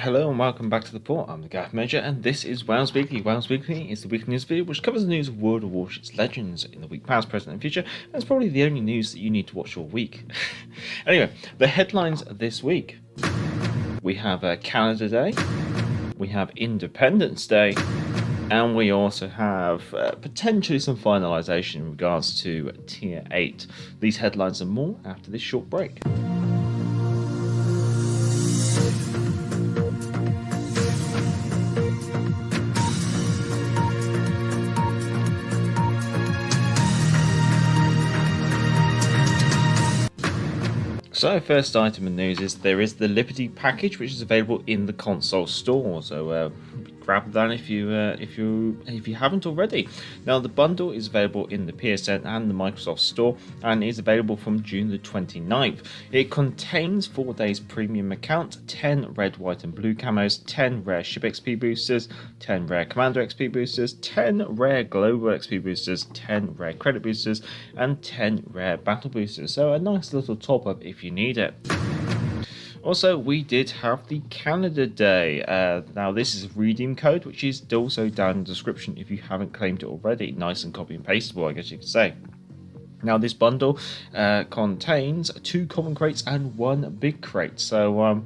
Hello and welcome back to the port. I'm the Gaff Major and this is WoWs Weekly. WoWs Weekly is the weekly news video which covers the news of World of Warships Legends in the week past, present and future, and it's probably the only news that you need to watch all week. Anyway, the headlines this week. We have Canada Day, we have Independence Day, and we also have potentially some finalisation in regards to Tier 8. These headlines and more after this short break. So first item of news is there is the Liberty package which is available in the console store. So grab that if you haven't already. Now the bundle is available in the PSN and the Microsoft Store and is available from June the 29th. It contains 4 days premium account, 10 red, white and blue camos, 10 rare ship XP boosters, 10 rare commander XP boosters, 10 rare global XP boosters, 10 rare credit boosters and 10 rare battle boosters. So a nice little top up if you need it. Also, we did have the Canada Day. Now, this is a redeem code, which is also down in the description if you haven't claimed it already. Nice and copy and pastable, I guess you could say. Now, this bundle contains 2 common crates and 1 big crate. So,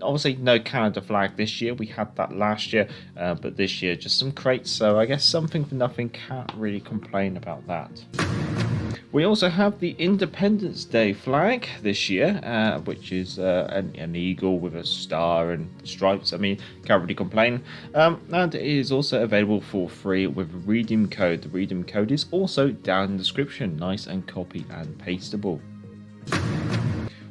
obviously, no Canada flag this year. We had that last year, but this year just some crates. So, I guess something for nothing. Can't really complain about that. We also have the Independence Day flag this year, which is an eagle with a star and stripes. I mean, can't really complain. And it is also available for free with a redeem code. The redeem code is also down in the description. Nice and copy and pastable.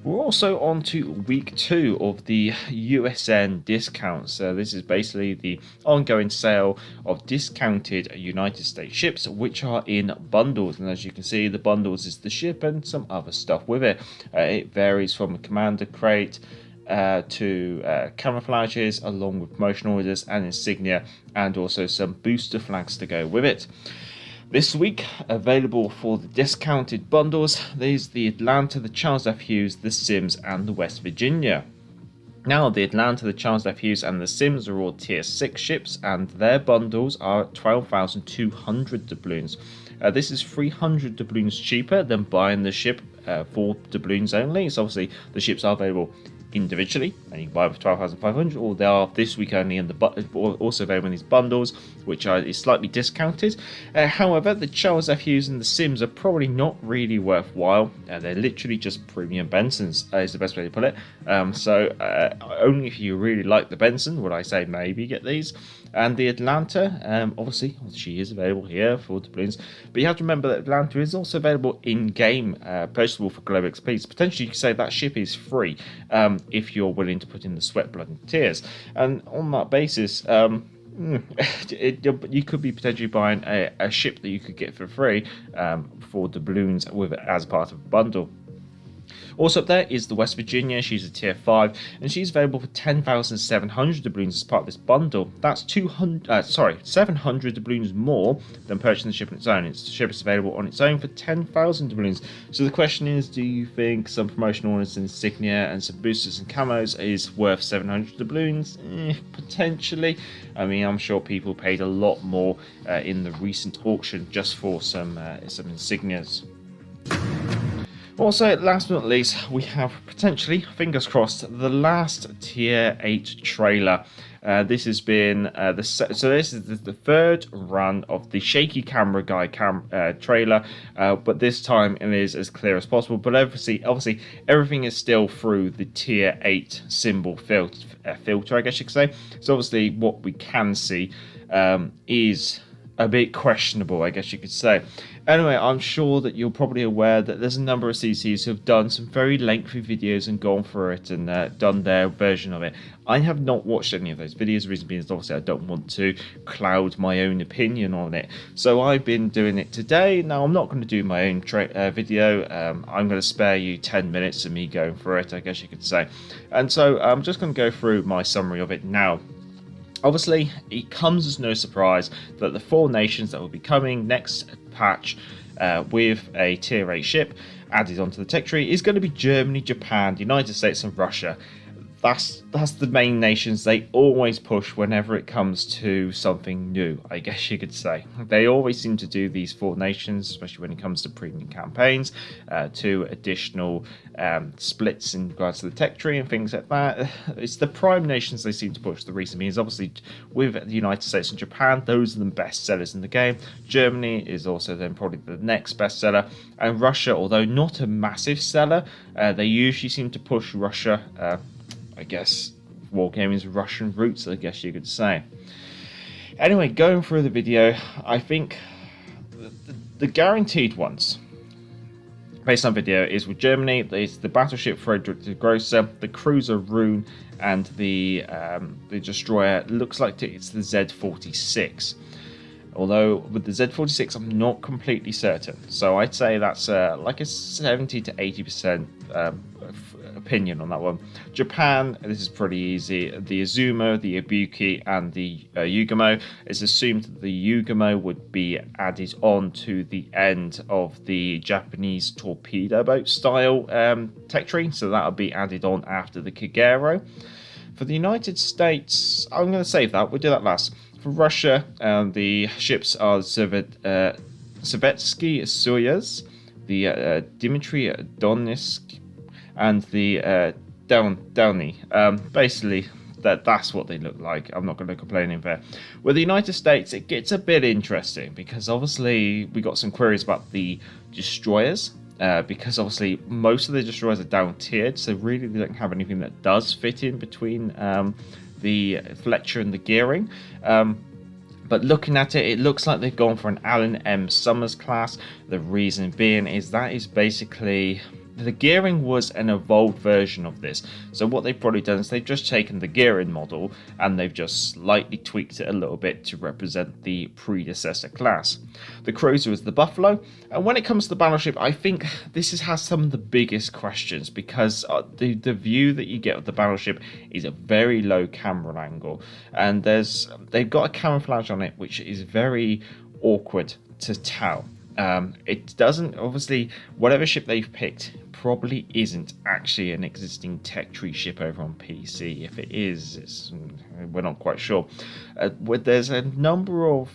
We're also on to week 2 of the USN discounts. So this is basically the ongoing sale of discounted United States ships, which are in bundles. And as you can see, the bundles is the ship and some other stuff with it. It varies from a commander crate to camouflages, along with promotional orders and insignia, and also some booster flags to go with it. This week, available for the discounted bundles, there's the Atlanta, the Charles F. Hughes, the Sims, and the West Virginia. Now, the Atlanta, the Charles F. Hughes, and the Sims are all Tier 6 ships, and their bundles are 12,200 doubloons. This is 300 doubloons cheaper than buying the ship for doubloons only. So obviously, the ships are available individually, and you can buy them for 12,500, or they are this week only in the also available in these bundles, which is slightly discounted. However, the Charles F. Hughes and the Sims are probably not really worthwhile. They're literally just premium Bensons, is the best way to put it. So only if you really like the Benson would I say maybe get these. And the Atlanta, obviously, she is available here for doubloons. But you have to remember that Atlanta is also available in-game, purchasable for global XP. So potentially you could say that ship is free if you're willing to put in the sweat, blood and tears. And on that basis, you could be potentially buying a ship that you could get for free for doubloons with it as part of a bundle. Also up there is the West Virginia. She's a Tier 5 and she's available for 10,700 doubloons as part of this bundle. That's 700 doubloons more than purchasing the ship on its own. The ship is available on its own for 10,000 doubloons. So the question is, do you think some promotional orders and insignia and some boosters and camos is worth 700 doubloons? Potentially. I mean, I'm sure people paid a lot more in the recent auction just for some insignias. Also, last but not least, we have potentially, fingers crossed, the last Tier 8 trailer. This has been this is the 3rd run of the shaky camera guy trailer, but this time it is as clear as possible. But obviously, everything is still through the Tier 8 symbol filter, I guess you could say. So obviously, what we can see is a bit questionable, I guess you could say. Anyway, I'm sure that you're probably aware that there's a number of CCs who have done some very lengthy videos and gone for it and done their version of it. I have not watched any of those videos. The reason being is obviously I don't want to cloud my own opinion on it. So I've been doing it today. Now, I'm not going to do my own video. I'm going to spare you 10 minutes of me going for it, I guess you could say. And so I'm just going to go through my summary of it now. Obviously, it comes as no surprise that the 4 nations that will be coming next patch with a Tier 8 ship added onto the tech tree is going to be Germany, Japan, the United States and Russia. that's the main nations they always push whenever it comes to something new, I guess you could say. They always seem to do these 4 nations, especially when it comes to premium campaigns, 2 additional splits in regards to the tech tree and things like that. It's the prime nations they seem to push. The reason being is obviously with the United States and Japan, those are the best sellers in the game. Germany is also then probably the next best seller, and Russia, although not a massive seller, they usually seem to push Russia. I guess Wargaming's Russian roots, I guess you could say. Anyway, going through the video, I think the guaranteed ones, based on video, is with Germany, it's the battleship Friedrich the Grosser, the cruiser Rune, and the destroyer. Looks like it's the Z46. Although with the Z46, I'm not completely certain. So I'd say that's like a 70 to 80% opinion on that one. Japan, this is pretty easy. The Izumo, the Ibuki, and the Yugamo. It's assumed that the Yugamo would be added on to the end of the Japanese torpedo boat style tech tree. So that'll be added on after the Kagero. For the United States, I'm going to save that. We'll do that last. For Russia, the ships are Savetsky Soyuz, the Dmitry Donetsk, and the Downy. Basically, that's what they look like. I'm not going to complain in there. With the United States, it gets a bit interesting because obviously we got some queries about the destroyers. Because obviously most of the destroyers are down tiered, so really they don't have anything that does fit in between the Fletcher and the gearing. But looking at it, it looks like they've gone for an Alan M. Summers class. The reason being is that is basically the gearing was an evolved version of this. So what they've probably done is they've just taken the gearing model and they've just slightly tweaked it a little bit to represent the predecessor class. The cruiser is the Buffalo, and when it comes to the battleship, I think this has some of the biggest questions because the view that you get of the battleship is a very low camera angle, and they've got a camouflage on it which is very awkward to tell. It doesn't, obviously, whatever ship they've picked probably isn't actually an existing tech tree ship over on PC. If it is, we're not quite sure. There's a number of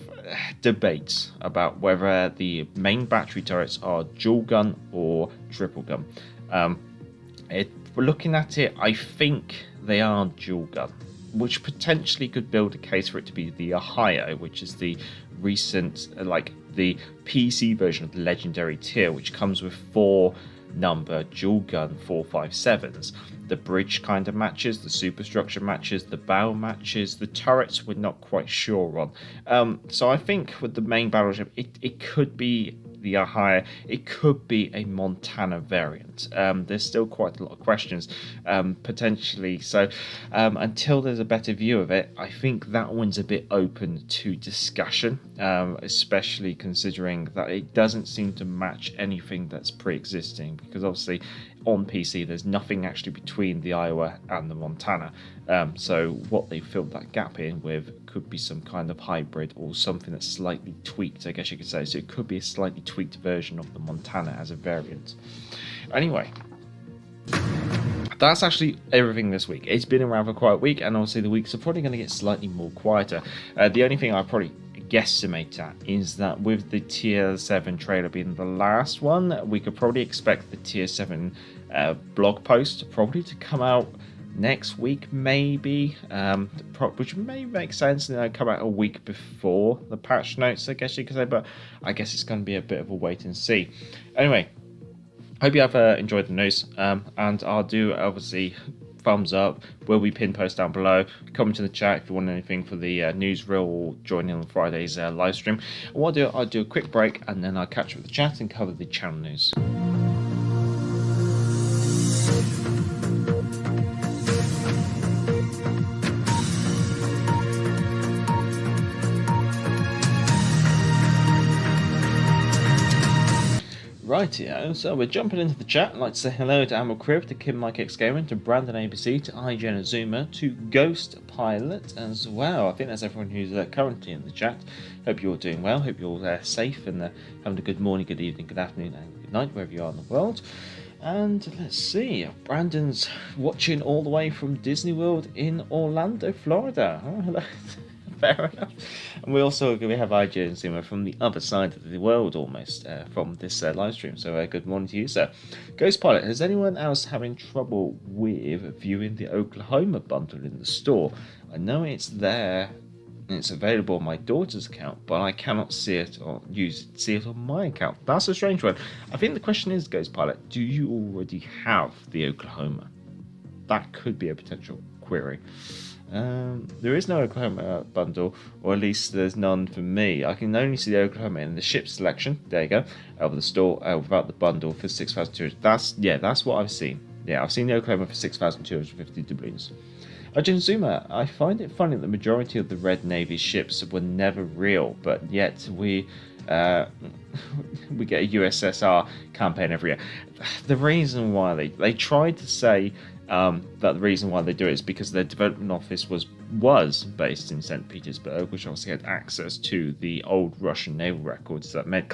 debates about whether the main battery turrets are dual gun or triple gun. Looking at it, I think they are dual gun, which potentially could build a case for it to be the Ohio, which is the recent, like the PC version of the legendary tier, which comes with 4 number dual gun 457s. The bridge kind of matches, the superstructure matches, the bow matches, the turrets we're not quite sure on. So I think with the main battleship, it could be the Ohio, it could be a Montana variant. There's still quite a lot of questions potentially, so until there's a better view of it, I think that one's a bit open to discussion, especially considering that it doesn't seem to match anything that's pre-existing, because obviously on PC there's nothing actually between the Iowa and the Montana, so what they filled that gap in with could be some kind of hybrid or something that's slightly tweaked, I guess you could say. So it could be a slightly tweaked version of the Montana as a variant. Anyway, that's actually everything this week. It's been around for quite a week, and obviously the weeks are probably going to get slightly more quieter. The only thing I probably guesstimate at is that with the tier 7 trailer being the last one, we could probably expect the tier 7 blog post probably to come out next week, maybe, which may make sense, come out a week before the patch notes, I guess you could say, but I guess it's going to be a bit of a wait and see. Anyway, hope you have enjoyed the news, and I'll do, obviously, thumbs up, will be pinned post down below, comment in the chat if you want anything for the newsreel or join in on Friday's live stream. And what I'll do a quick break, and then I'll catch up with the chat and cover the channel news. Rightio, so we're jumping into the chat. I'd like to say hello to Amal Crib, to Kim Mike X Gamer, to Brandon ABC, to IGN Azuma, to Ghost Pilot as well. I think that's everyone who's currently in the chat. Hope you're all doing well, hope you're all safe and having a good morning, good evening, good afternoon and good night wherever you are in the world. And let's see, Brandon's watching all the way from Disney World in Orlando, Florida. Oh, fair enough. And we have IJ and Zima from the other side of the world almost from this live stream. So good morning to you, sir. Ghost Pilot, is anyone else having trouble with viewing the Oklahoma bundle in the store? I know it's there and it's available on my daughter's account, but I cannot see it or see it on my account. That's a strange one. I think the question is, Ghost Pilot, do you already have the Oklahoma? That could be a potential query. There is no Oklahoma bundle, or at least there's none for me. I can only see the Oklahoma in the ship selection. There you go, over the store without the bundle for 6,200. That's what I've seen. Yeah, I've seen the Oklahoma for 6,250 doubloons. Ajin Zuma, I find it funny that the majority of the Red Navy ships were never real, but yet we get a USSR campaign every year. The reason why they tried to say that the reason why they do it is because their development office was based in St. Petersburg, which obviously had access to the old Russian naval records. That meant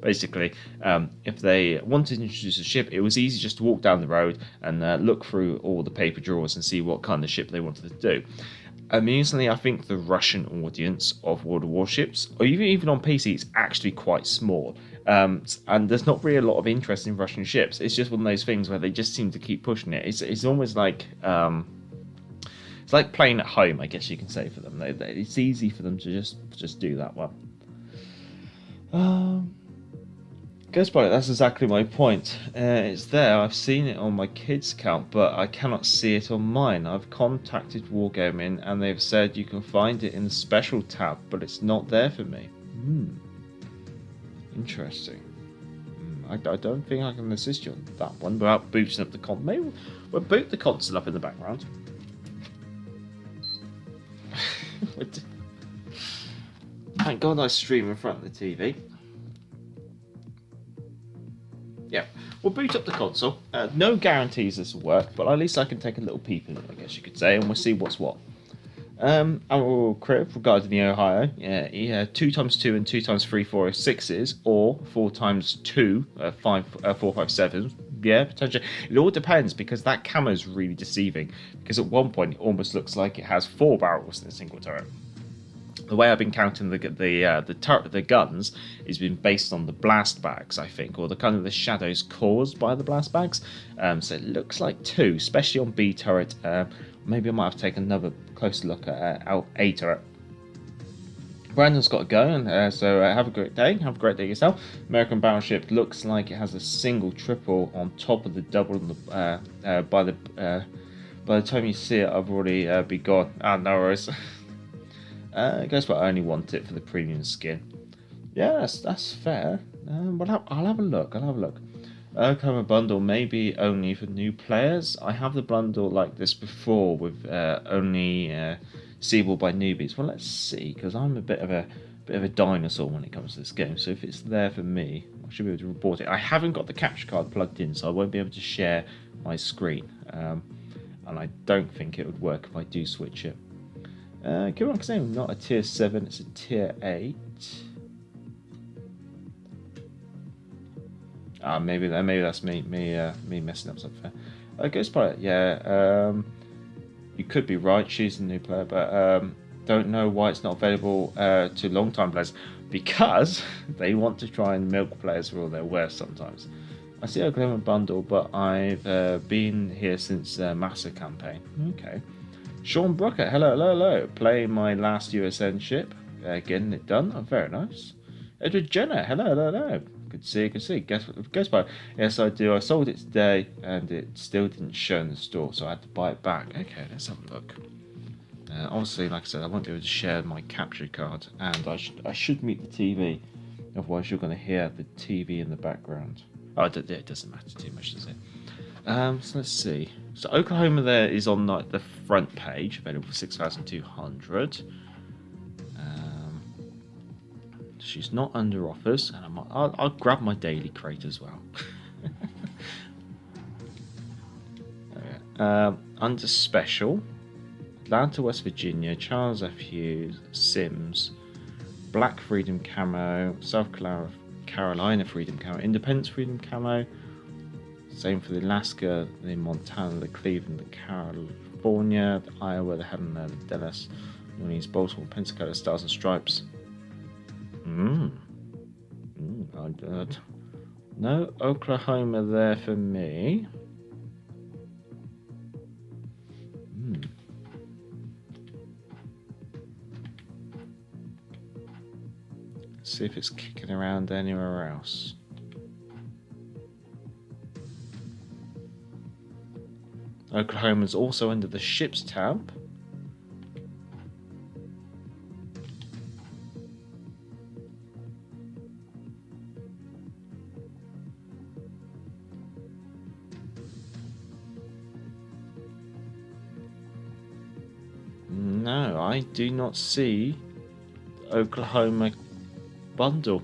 basically if they wanted to introduce a ship, it was easy just to walk down the road and look through all the paper drawers and see what kind of ship they wanted to do. Amusingly, I think the Russian audience of World of Warships, or even on PC, is actually quite small. And there's not really a lot of interest in Russian ships. It's just one of those things where they just seem to keep pushing it. It's almost like it's like playing at home, I guess you can say, for them. It's easy for them to just do that well. Ghost Pilot, that's exactly my point. It's there. I've seen it on my kids' account, but I cannot see it on mine. I've contacted Wargaming, and they've said you can find it in the special tab, but it's not there for me. Interesting. I don't think I can assist you on that one without boosting up the console. Maybe we'll boot the console up in the background. Thank God I stream in front of the TV. Yeah, we'll boot up the console. No guarantees this will work, but at least I can take a little peep in it, I guess you could say, and we'll see what's what. Our crib regarding the Ohio, 2x2 and 2x3 406s, or 4x2 457s. Yeah, potentially. It all depends, because that camo is really deceiving. Because at one point it almost looks like it has 4 barrels in a single turret. The way I've been counting the guns has been based on the blast bags, I think, or the kind of the shadows caused by the blast bags. So it looks like 2, especially on B turret. Maybe I might have to take another closer look at A turret. Brandon's got to go, and so have a great day. Have a great day yourself. American Battleship looks like it has a single triple on top of the double. By the time you see it, I've already be gone. No worries. Guess what? I only want it for the premium skin. Yeah, that's fair. But I'll have a look. Oklahoma bundle maybe only for new players. I have the bundle like this before with only seeable by newbies. Well, let's see, because I'm a bit of a dinosaur when it comes to this game. So if it's there for me, I should be able to report it. I haven't got the capture card plugged in, so I won't be able to share my screen. And I don't think it would work if I do switch it. Come on, because not a tier 7, it's a tier 8. Maybe that's me messing up something. Ghost Pilot, yeah. You could be right, she's a new player, but don't know why it's not available to long-time players, because they want to try and milk players for all their worth sometimes. I see Oklahoma bundle, but I've been here since Massa campaign. Okay. Sean Brooker, hello. Playing my last USN ship, getting it done. Oh, very nice. Edward Jenner, hello. Good to see. Guess what? Yes, I do. I sold it today, and it still didn't show in the store, so I had to buy it back. Okay, let's have a look. Obviously, like I said, I won't be able to share my capture card, and I should mute the TV, otherwise you're going to hear the TV in the background. Oh, it doesn't matter too much, does it? So let's see. So Oklahoma there is on like the front page, available for 6,200. She's not under offers, and I'll grab my daily crate as well. Okay. Under special, Atlanta, West Virginia, Charles F. Hughes, Sims, Black Freedom Camo, South Carolina Freedom Camo, Independence Freedom Camo, Same for the Alaska, the Montana, the Cleveland, the California, the Iowa, the Helena, the Dallas, New Orleans, Baltimore, Pensacola, Stars and Stripes. No Oklahoma there for me. See if it's kicking around anywhere else. Oklahoma's also under the ships tab. No, I do not see Oklahoma bundle.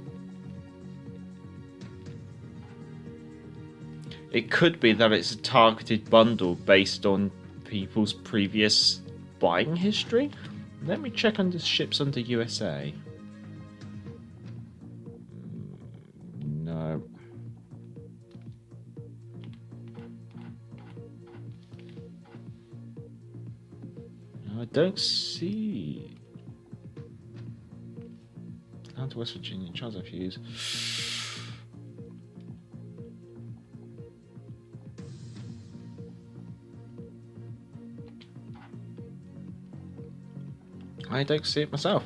It could be that it's a targeted bundle based on people's previous buying history. Let me check under ships under USA. No. I don't see. Down to West Virginia, Charles F. Hughes. I don't see it myself.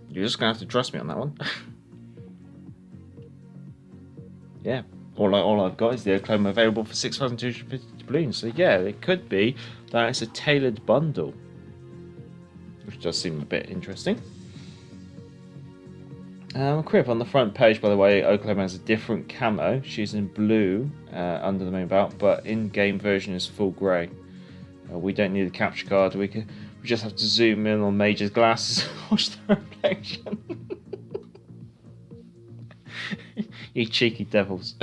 You're just gonna have to trust me on that one. Yeah, all I've got is the Oklahoma available for 6,250 doubloons. So yeah, it could be that it's a tailored bundle, which does seem a bit interesting. Crip on the front page, by the way, Oklahoma has a different camo. She's in blue under the main belt, but in-game version is full grey. We don't need a capture card. We just have to zoom in on Major's glasses and watch the reflection. You cheeky devils.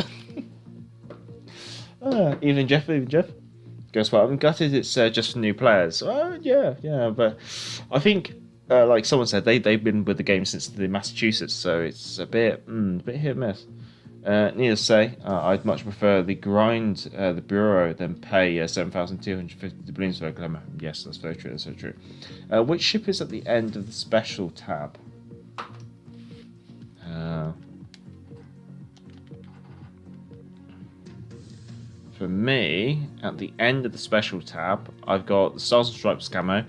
Evening, Jeff. Guess what? I'm gutted it's just for new players. Yeah, but I think, like someone said, they've been with the game since the Massachusetts, so it's a bit hit and miss. Needless to say, I'd much prefer the grind, the bureau, than pay 7,250 doubloons for Oklahoma. Yes, that's very true. That's very true. Which ship is at the end of the special tab? For me, at the end of the special tab, I've got the Stars and Stripes camo,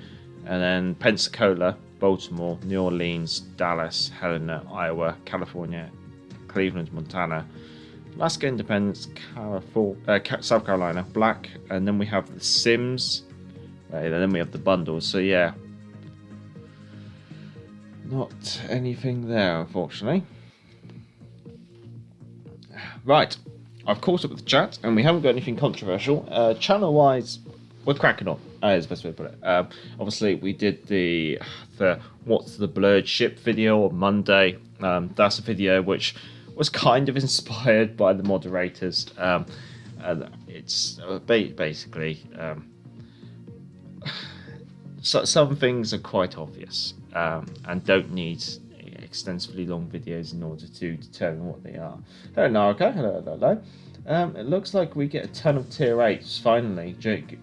and then Pensacola, Baltimore, New Orleans, Dallas, Helena, Iowa, California, Cleveland, Montana, Alaska Independence, South Carolina, black, and then we have the Sims, and then we have the bundles. So yeah, not anything there, unfortunately. Right, I've caught up with the chat, and we haven't got anything controversial. Channel-wise, we're cracking on. Is the best way to put it. Obviously, we did the What's the Blurred Ship video on Monday. That's a video which was kind of inspired by the moderators. And it's basically so some things are quite obvious and don't need extensively long videos in order to determine what they are. Hello, Naraka. Hello. It looks like we get a ton of tier 8s finally. Jake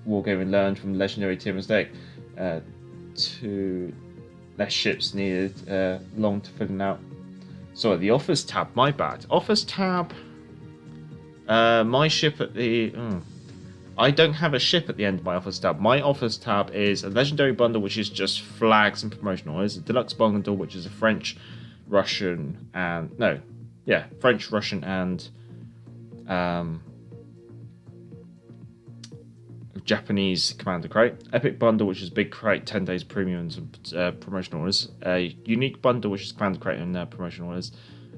Wargaming learned from legendary tier mistake. 2 less ships needed, long to filling out. Sorry, the offers tab, my bad. Offers tab, my ship at the... I don't have a ship at the end of my offers tab. My offers tab is a legendary bundle, which is just flags and promotional. There's a deluxe bundle, which is a French, Russian, and... No, yeah, French, Russian, and... Japanese commander crate, epic bundle which is big crate, 10 days premium and promotional orders, a unique bundle which is commander crate and promotional orders,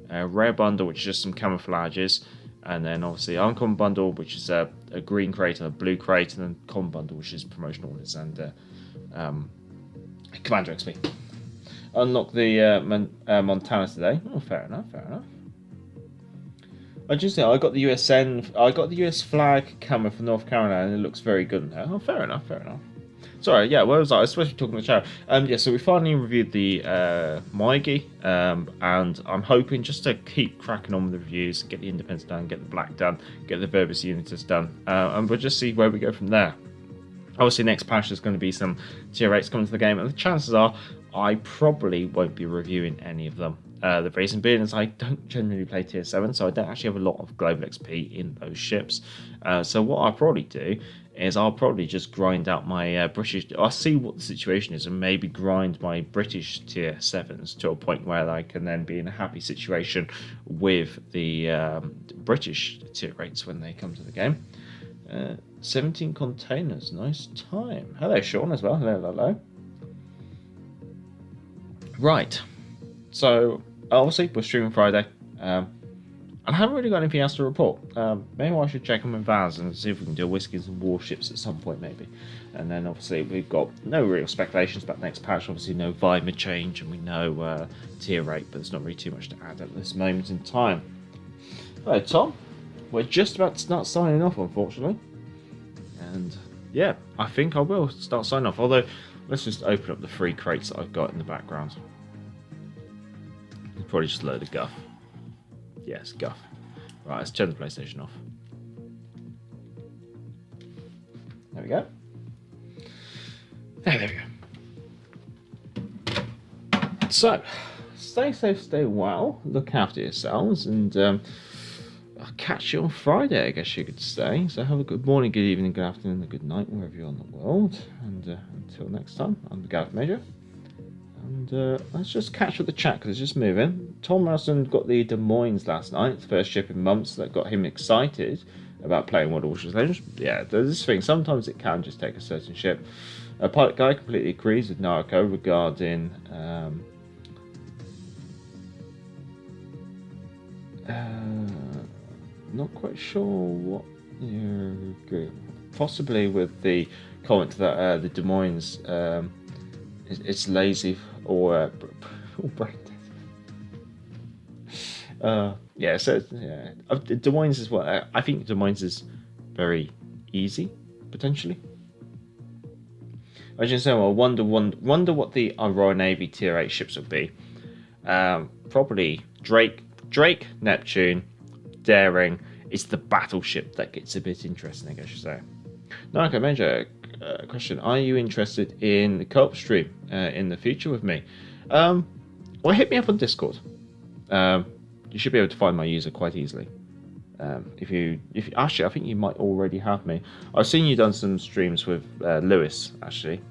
a rare bundle which is just some camouflages, and then obviously uncommon bundle which is a green crate and a blue crate, and then common bundle which is promotional orders and commander XP. Unlock the Montana today. Oh, fair enough. I got the US flag camo for North Carolina, and it looks very good on there. Oh, fair enough. Sorry, yeah, where was I? I was supposed to be talking to Shadow. Yeah, so we finally reviewed the Maigi, and I'm hoping just to keep cracking on with the reviews, get the Independence done, get the Black done, get the Verbus Unitas done, and we'll just see where we go from there. Obviously, next patch there's going to be some tier 8s coming to the game, and the chances are I probably won't be reviewing any of them. The reason being is I don't generally play tier 7, so I don't actually have a lot of global XP in those ships. So what I'll probably do is I'll probably just grind out my British. I'll see what the situation is and maybe grind my British tier 7s to a point where I can then be in a happy situation with the British tier 8s when they come to the game. 17 containers, nice time. Hello, Sean, as well. Hello. Right, so obviously we're streaming Friday. I haven't really got anything else to report. Maybe I should check in with Vaz and see if we can do Whiskies and Warships at some point, maybe. And then obviously we've got no real speculations about next patch. Obviously no Vimer change, and we know tier 8, but there's not really too much to add at this moment in time. Hello, Tom. We're just about to start signing off, unfortunately. And yeah, I think I will start signing off. Although, let's just open up the free crates that I've got in the background. It's probably just a load of guff. Yes, guff. Right, let's turn the PlayStation off. There we go. There we go. So, stay safe, stay well, look after yourselves, and I'll catch you on Friday, I guess you could say. So have a good morning, good evening, good afternoon, and good night, wherever you're in the world. And until next time, I'm the Gareth Major. And let's just catch up the chat, because it's just moving. Tom Morrison got the Des Moines last night, the first ship in months that got him excited about playing World of Warships Legends. Yeah, there's this thing, sometimes it can just take a certain ship. Pilot Guy completely agrees with Narco regarding... not quite sure what you're... Possibly with the comment that the Des Moines... it's lazy or brain dead. Yeah, so yeah, Des Moines is what I think. Des Moines is very easy potentially. I just say, well, wonder what the Royal Navy tier 8 ships would be. Probably Drake, Neptune, Daring. It's the battleship that gets a bit interesting, I should say. Now, okay, Major. Question: are you interested in the co-op stream in the future with me? Well, hit me up on Discord. You should be able to find my user quite easily. If you actually, I think you might already have me. I've seen you done some streams with Lewis, actually,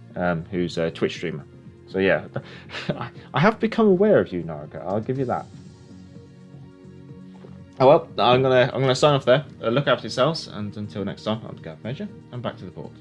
who's a Twitch streamer. So yeah, I have become aware of you, Naruka. I'll give you that. Oh well, I'm gonna sign off there. Look after yourselves, and until next time, I'm the Gareth Major. I'm back to the port.